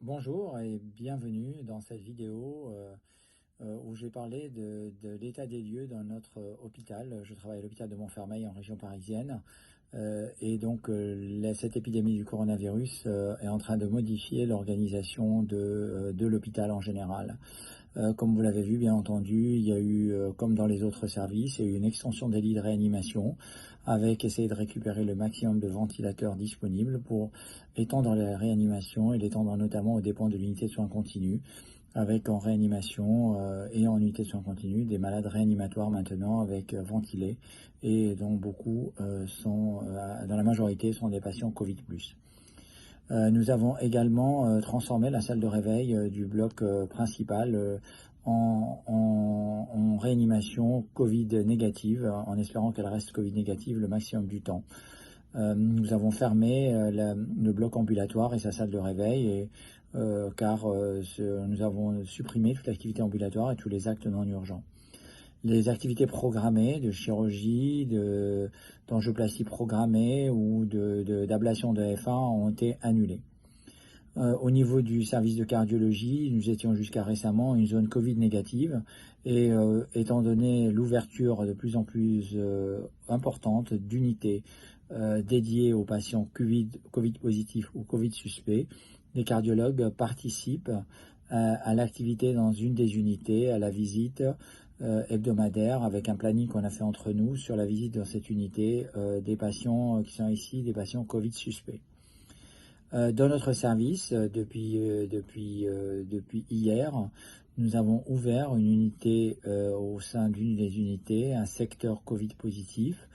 Bonjour et bienvenue dans cette vidéo où je vais parler de l'état des lieux dans notre hôpital. Je travaille à l'hôpital de Montfermeil en région parisienne cette épidémie du coronavirus est en train de modifier l'organisation de l'hôpital en général. Comme vous l'avez vu, bien entendu, il y a eu, comme dans les autres services, il y a eu une extension des lits de réanimation avec essayer de récupérer le maximum de ventilateurs disponibles pour étendre la réanimation et l'étendre notamment aux dépens de l'unité de soins continus, avec en réanimation et en unité de soins continus des malades réanimatoires maintenant avec ventilés et dont beaucoup dans la majorité sont des patients Covid+. Nous avons également transformé la salle de réveil du bloc principal en réanimation Covid négative, en espérant qu'elle reste Covid négative le maximum du temps. Nous avons fermé le bloc ambulatoire et sa salle de réveil car nous avons supprimé toute l'activité ambulatoire et tous les actes non urgents. Les activités programmées de chirurgie, d'angioplastie programmée ou d'ablation de F1 ont été annulées. Au niveau du service de cardiologie, nous étions jusqu'à récemment une zone Covid négative et étant donné l'ouverture de plus en plus importante d'unités dédiées aux patients Covid positifs ou Covid suspects, les cardiologues participent à l'activité dans une des unités, à la visite hebdomadaire avec un planning qu'on a fait entre nous sur la visite dans cette unité des patients qui sont ici, des patients Covid suspects. Dans notre service, depuis hier, nous avons ouvert une unité au sein d'une des unités, un secteur Covid positif,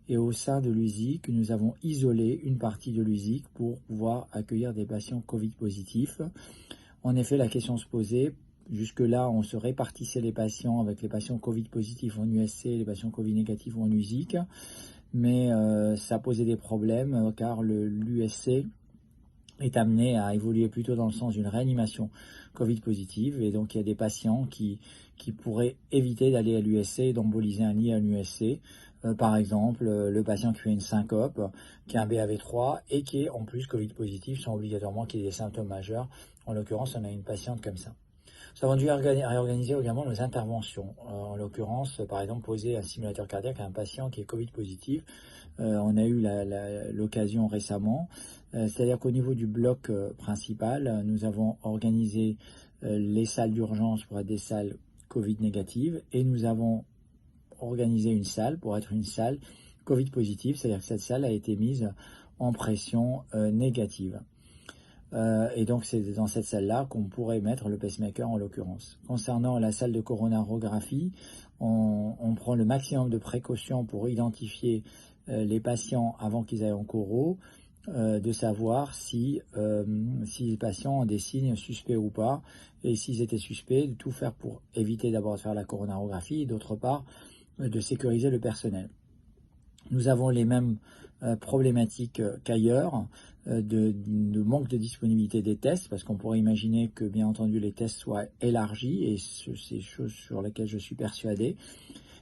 et au sein de l'USIC, nous avons isolé une partie de l'USIC pour pouvoir accueillir des patients Covid positifs. En effet, la question se posait. Jusque-là, on se répartissait les patients avec les patients Covid positifs en USC et les patients Covid négatifs en USIC. Mais ça posait des problèmes car l'USC est amené à évoluer plutôt dans le sens d'une réanimation Covid positive. Et donc, il y a des patients qui pourraient éviter d'aller à l'USC et d'emboliser un lit à l'USC. Par exemple, le patient qui fait une syncope, qui a un BAV3 et qui est en plus Covid positif, sans obligatoirement qu'il ait des symptômes majeurs. En l'occurrence, on a une patiente comme ça. Nous avons dû réorganiser également nos interventions. En l'occurrence, par exemple, poser un simulateur cardiaque à un patient qui est Covid positif. On a eu l'occasion récemment. C'est-à-dire qu'au niveau du bloc principal, nous avons organisé les salles d'urgence pour être des salles Covid négatives et nous avons organisé une salle pour être une salle Covid positive. C'est-à-dire que cette salle a été mise en pression négative. Et donc c'est dans cette salle-là qu'on pourrait mettre le pacemaker en l'occurrence. Concernant la salle de coronarographie, on prend le maximum de précautions pour identifier les patients avant qu'ils aillent en coro, de savoir si les patients ont des signes suspects ou pas, et s'ils étaient suspects, de tout faire pour éviter d'abord de faire la coronarographie et d'autre part de sécuriser le personnel. Nous avons les mêmes problématiques qu'ailleurs, de manque de disponibilité des tests, parce qu'on pourrait imaginer que, bien entendu, les tests soient élargis, et c'est chose sur laquelle je suis persuadé.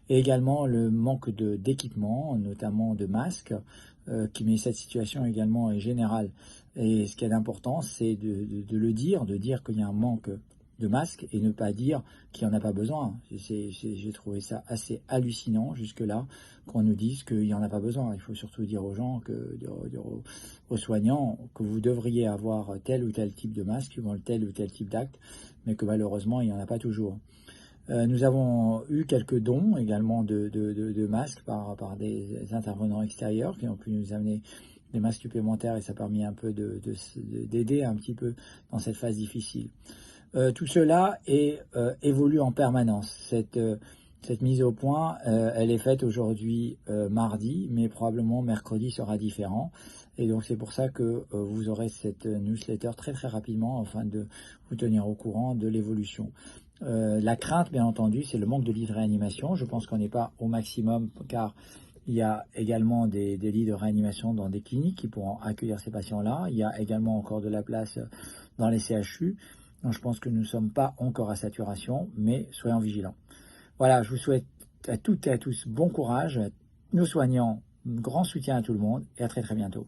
Et également le manque d'équipement, notamment de masques, mais cette situation également est générale. Et ce qui est important, c'est de le dire, de dire qu'il y a un manque de masques et ne pas dire qu'il n'y en a pas besoin. J'ai trouvé ça assez hallucinant jusque-là qu'on nous dise qu'il n'y en a pas besoin. Il faut surtout dire aux gens, aux soignants, que vous devriez avoir tel ou tel type de masque, suivant tel ou tel type d'acte, mais que malheureusement, il n'y en a pas toujours. Nous avons eu quelques dons également de masques par des intervenants extérieurs qui ont pu nous amener des masques supplémentaires et ça a permis un peu d'aider un petit peu dans cette phase difficile. Tout cela évolue en permanence. Cette mise au point, elle est faite aujourd'hui mardi, mais probablement mercredi sera différent. Et donc c'est pour ça que vous aurez cette newsletter très très rapidement afin de vous tenir au courant de l'évolution. La crainte, bien entendu, c'est le manque de lits de réanimation. Je pense qu'on n'est pas au maximum car il y a également des lits de réanimation dans des cliniques qui pourront accueillir ces patients-là. Il y a également encore de la place dans les CHU. Donc je pense que nous ne sommes pas encore à saturation, mais soyons vigilants. Voilà, je vous souhaite à toutes et à tous bon courage, nos soignants, grand soutien à tout le monde et à très très bientôt.